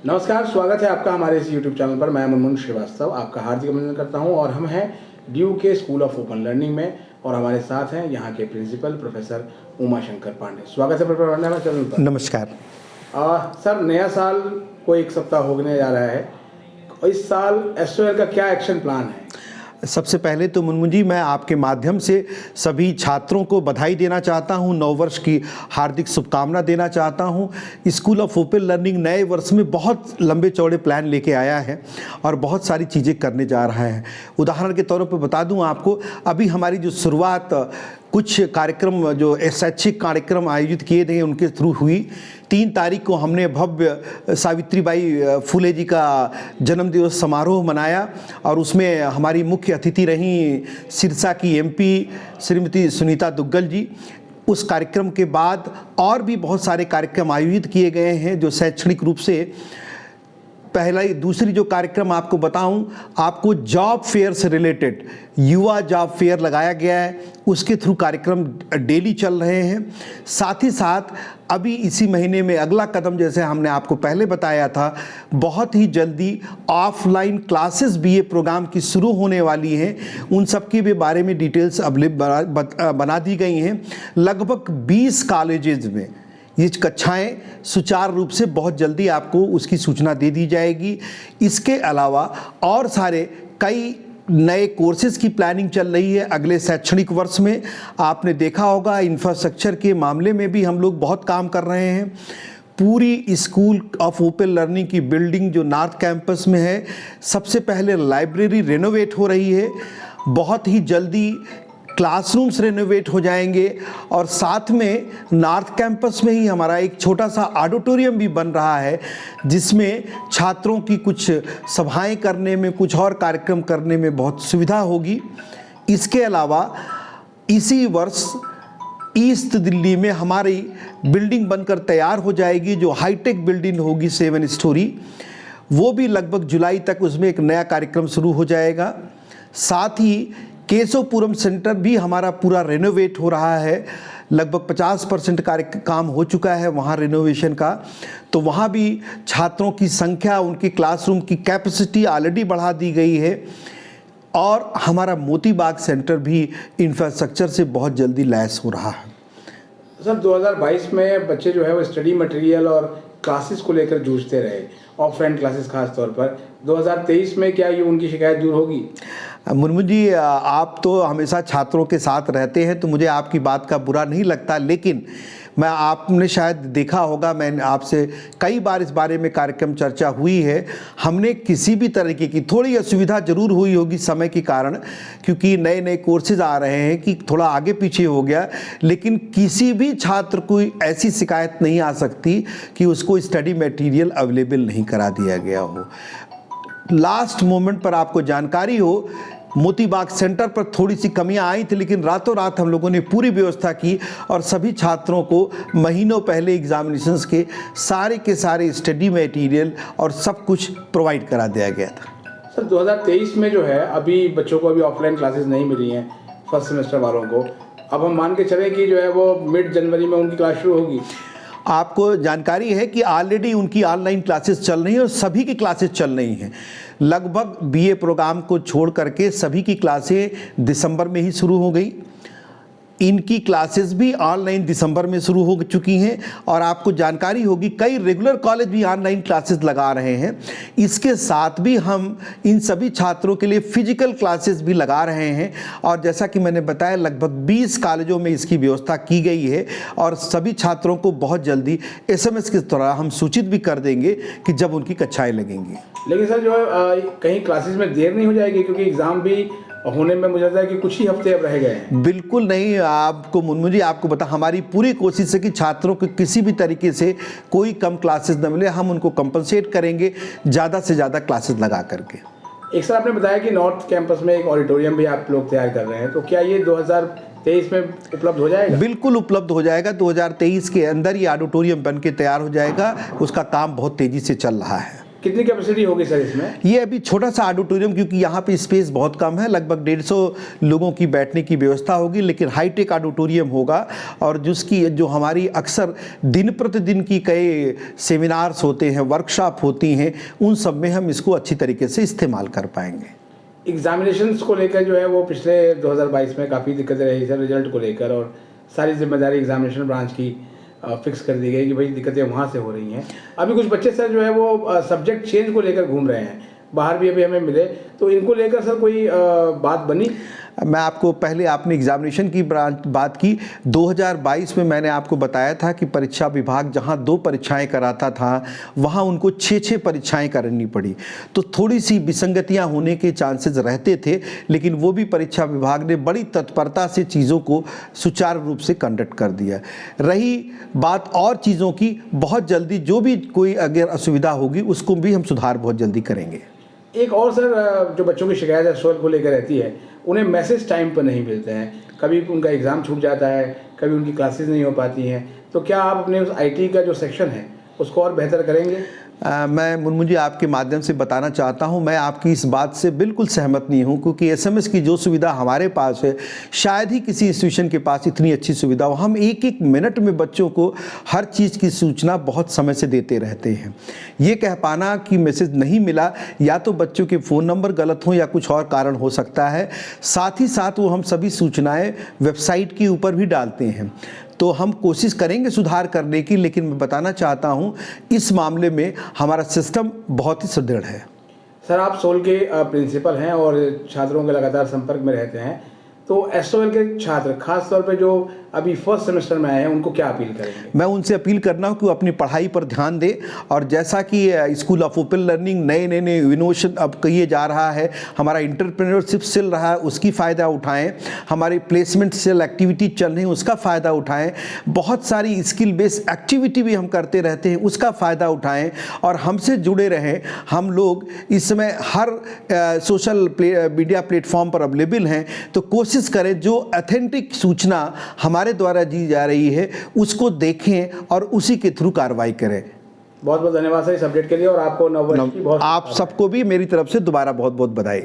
नमस्कार, स्वागत है आपका हमारे इस YouTube चैनल पर। मैं मुनमुन श्रीवास्तव आपका हार्दिक अभिनंदन करता हूं और हम हैं ड्यू के स्कूल ऑफ ओपन लर्निंग में और हमारे साथ हैं यहां के प्रिंसिपल प्रोफेसर उमाशंकर पांडे। स्वागत है प्रोफेसर पांडे हमारे चैनल पर। नमस्कार। सर, नया साल को एक सप्ताह होने जा रहा है। इस साल एसओएल का क्या एक्शन प्लान है? सबसे पहले तो मुनमुन जी, मैं आपके माध्यम से सभी छात्रों को बधाई देना चाहता हूं, नव वर्ष की हार्दिक शुभकामना देना चाहता हूं। स्कूल ऑफ ओपन लर्निंग नए वर्ष में बहुत लंबे चौड़े प्लान लेके आया है और बहुत सारी चीज़ें करने जा रहा है। उदाहरण के तौर पर बता दूं आपको, अभी हमारी जो शुरुआत कुछ कार्यक्रम जो शैक्षिक कार्यक्रम आयोजित किए थे उनके थ्रू हुई। 3 तारीख को हमने भव्य सावित्रीबाई फुले जी का जन्मदिवस समारोह मनाया और उसमें हमारी मुख्य अतिथि रहीं सिरसा की एमपी श्रीमती सुनीता दुग्गल जी। उस कार्यक्रम के बाद और भी बहुत सारे कार्यक्रम आयोजित किए गए हैं जो शैक्षणिक रूप से। दूसरी जो कार्यक्रम आपको बताऊं, आपको जॉब फेयर से रिलेटेड युवा जॉब फेयर लगाया गया है, उसके थ्रू कार्यक्रम डेली चल रहे हैं। साथ ही साथ अभी इसी महीने में अगला कदम, जैसे हमने आपको पहले बताया था, बहुत ही जल्दी ऑफलाइन क्लासेस भी ये प्रोग्राम की शुरू होने वाली हैं। उन सब के भी बारे में डिटेल्स बना दी गई हैं। लगभग 20 कॉलेजेस में ये कक्षाएं सुचारू रूप से बहुत जल्दी आपको उसकी सूचना दे दी जाएगी। इसके अलावा और सारे कई नए कोर्सेज की प्लानिंग चल रही है अगले शैक्षणिक वर्ष में। आपने देखा होगा इंफ्रास्ट्रक्चर के मामले में भी हम लोग बहुत काम कर रहे हैं। पूरी स्कूल ऑफ ओपन लर्निंग की बिल्डिंग जो नॉर्थ कैंपस में है, सबसे पहले लाइब्रेरी रेनोवेट हो रही है। बहुत ही जल्दी क्लासरूम्स रेनोवेट हो जाएंगे और साथ में नॉर्थ कैंपस में ही हमारा एक छोटा सा ऑडिटोरियम भी बन रहा है जिसमें छात्रों की कुछ सभाएं करने में, कुछ और कार्यक्रम करने में बहुत सुविधा होगी। इसके अलावा इसी वर्ष ईस्ट दिल्ली में हमारी बिल्डिंग बनकर तैयार हो जाएगी जो हाईटेक बिल्डिंग होगी 7 स्टोरी। वो भी लगभग जुलाई तक उसमें एक नया कार्यक्रम शुरू हो जाएगा। साथ ही केशवपुरम सेंटर भी हमारा पूरा रेनोवेट हो रहा है। लगभग 50% काम हो चुका है वहाँ रेनोवेशन का। तो वहाँ भी छात्रों की संख्या, उनकी क्लासरूम की कैपेसिटी ऑलरेडी बढ़ा दी गई है। और हमारा मोती बाग सेंटर भी इंफ्रास्ट्रक्चर से बहुत जल्दी लैस हो रहा है। सर, 2022 में बच्चे जो है वो स्टडी मटेरियल और क्लासेस को लेकर जूझते रहे, ऑफलाइन क्लासेस खास तौर पर। 2023 में क्या ये उनकी शिकायत दूर होगी? मुनमुन जी, आप तो हमेशा छात्रों के साथ रहते हैं तो मुझे आपकी बात का बुरा नहीं लगता, लेकिन आपने शायद देखा होगा, मैंने आपसे कई बार इस बारे में कार्यक्रम चर्चा हुई है। हमने किसी भी तरीके की थोड़ी असुविधा जरूर हुई होगी समय के कारण, क्योंकि नए नए कोर्सेज आ रहे हैं कि थोड़ा आगे पीछे हो गया, लेकिन किसी भी छात्र को ऐसी शिकायत नहीं आ सकती कि उसको स्टडी मटेरियल अवेलेबल नहीं करा दिया गया हो। लास्ट मोमेंट पर आपको जानकारी हो, मोती बाग सेंटर पर थोड़ी सी कमियां आई थी, लेकिन रातों रात हम लोगों ने पूरी व्यवस्था की और सभी छात्रों को महीनों पहले एग्जामिनेशंस के सारे स्टडी मटेरियल और सब कुछ प्रोवाइड करा दिया गया था। सर, 2023 में जो है अभी बच्चों को अभी ऑफलाइन क्लासेस नहीं मिली हैं, फर्स्ट सेमेस्टर वालों को। अब हम मान के चलें कि जो है वो मिड जनवरी में उनकी क्लास शुरू होगी। आपको जानकारी है कि ऑलरेडी उनकी ऑनलाइन क्लासेस चल रही हैं और सभी की क्लासेस चल रही हैं। लगभग बीए प्रोग्राम को छोड़ करके सभी की क्लासें दिसंबर में ही शुरू हो गई। इनकी क्लासेस भी ऑनलाइन दिसंबर में शुरू हो चुकी हैं और आपको जानकारी होगी कई रेगुलर कॉलेज भी ऑनलाइन क्लासेस लगा रहे हैं। इसके साथ भी हम इन सभी छात्रों के लिए फिजिकल क्लासेस भी लगा रहे हैं और जैसा कि मैंने बताया लगभग 20 कॉलेजों में इसकी व्यवस्था की गई है और सभी छात्रों को बहुत जल्दी SMS के द्वारा हम सूचित भी कर देंगे कि जब उनकी कक्षाएँ लगेंगी। लेकिन सर, जो है कहीं क्लासेस में देर नहीं हो जाएगी, क्योंकि एग्ज़ाम भी होने में मुझे लगता है कि कुछ ही हफ्ते अब रह गए हैं। बिल्कुल नहीं, आपको मुनमुन जी आपको बता, हमारी पूरी कोशिश है कि छात्रों को किसी भी तरीके से कोई कम क्लासेस न मिले। हम उनको कंपनसेट करेंगे ज़्यादा से ज़्यादा क्लासेस लगा करके। एक सर, आपने बताया कि नॉर्थ कैंपस में एक ऑडिटोरियम भी आप लोग तैयार कर रहे हैं, तो क्या ये 2023 में उपलब्ध हो जाएगा? बिल्कुल उपलब्ध हो जाएगा। 2023 के अंदर ये ऑडिटोरियम बन के तैयार हो जाएगा। उसका काम बहुत तेज़ी से चल रहा है। कितनी कैपेसिटी होगी सर इसमें? ये अभी छोटा सा ऑडिटोरियम, क्योंकि यहाँ पे स्पेस बहुत कम है, लगभग 150 लोगों की बैठने की व्यवस्था होगी, लेकिन हाईटेक ऑडिटोरियम होगा। और जिसकी जो हमारी अक्सर दिन प्रतिदिन की कई सेमिनार्स होते हैं, वर्कशॉप होती हैं, उन सब में हम इसको अच्छी तरीके से इस्तेमाल कर पाएंगे। एग्जामिनेशंस को लेकर जो है वो पिछले 2022 में काफ़ी दिक्कतें रही सर रिजल्ट को लेकर, और सारी जिम्मेदारी एग्जामिनेशन ब्रांच की फिक्स कर दी गई कि भाई दिक्कतें वहाँ से हो रही हैं। अभी कुछ बच्चे सर जो है वो सब्जेक्ट चेंज को लेकर घूम रहे हैं, बाहर भी अभी हमें मिले, तो इनको लेकर सर कोई बात बनी? मैं आपको पहले, आपने एग्जामिनेशन की बात की, 2022 में मैंने आपको बताया था कि परीक्षा विभाग जहां 2 परीक्षाएं कराता था वहां उनको 6 परीक्षाएं करनी पड़ी। तो थोड़ी सी विसंगतियां होने के चांसेस रहते थे, लेकिन वो भी परीक्षा विभाग ने बड़ी तत्परता से चीज़ों को सुचारू रूप से कंडक्ट कर दिया। रही बात और चीज़ों की, बहुत जल्दी जो भी कोई अगर असुविधा होगी उसको भी हम सुधार बहुत जल्दी करेंगे। एक और सर जो बच्चों की शिकायत एसओएल को लेकर रहती है, उन्हें मैसेज टाइम पर नहीं मिलते हैं, कभी उनका एग्ज़ाम छूट जाता है, कभी उनकी क्लासेस नहीं हो पाती हैं, तो क्या आप अपने उस आईटी का जो सेक्शन है उसको और बेहतर करेंगे? मैं मुनमुन जी आपके माध्यम से बताना चाहता हूं, मैं आपकी इस बात से बिल्कुल सहमत नहीं हूं, क्योंकि एसएमएस की जो सुविधा हमारे पास है शायद ही किसी इंस्टीट्यूशन के पास इतनी अच्छी सुविधा हो। हम एक एक मिनट में बच्चों को हर चीज़ की सूचना बहुत समय से देते रहते हैं। ये कह पाना कि मैसेज नहीं मिला, या तो बच्चों के फ़ोन नंबर गलत हों या कुछ और कारण हो सकता है। साथ ही साथ वो हम सभी सूचनाएँ वेबसाइट के ऊपर भी डालते हैं, तो हम कोशिश करेंगे सुधार करने की, लेकिन मैं बताना चाहता हूं इस मामले में हमारा सिस्टम बहुत ही सुदृढ़ है। सर आप सोल के प्रिंसिपल हैं और छात्रों के लगातार संपर्क में रहते हैं, तो एसओएल के छात्र खास तौर पे जो अभी फर्स्ट सेमेस्टर में आए हैं उनको क्या अपील करेंगे? मैं उनसे अपील करना हूँ कि वो अपनी पढ़ाई पर ध्यान दें, और जैसा कि स्कूल ऑफ ओपन लर्निंग नए इनोवेशन अब किए जा रहा है, हमारा इंटरप्रेन्योरशिप चल रहा है, उसकी फ़ायदा उठाएं, हमारी प्लेसमेंट सेल एक्टिविटी चल रही है उसका फ़ायदा उठाएं, बहुत सारी स्किल बेस्ड एक्टिविटी भी हम करते रहते हैं उसका फ़ायदा उठाएं, और हमसे जुड़े रहें। हम लोग इस समय हर सोशल मीडिया प्लेटफॉर्म पर अवेलेबल हैं, तो कोशिश करें जो ऑथेंटिक सूचना हमारे द्वारा दी जा रही है उसको देखें और उसी के थ्रू कार्रवाई करें। बहुत बहुत धन्यवाद सर इस अपडेट के लिए, और आपको नववर्ष की बहुत आप सबको भी मेरी तरफ से दोबारा बहुत बहुत बधाई।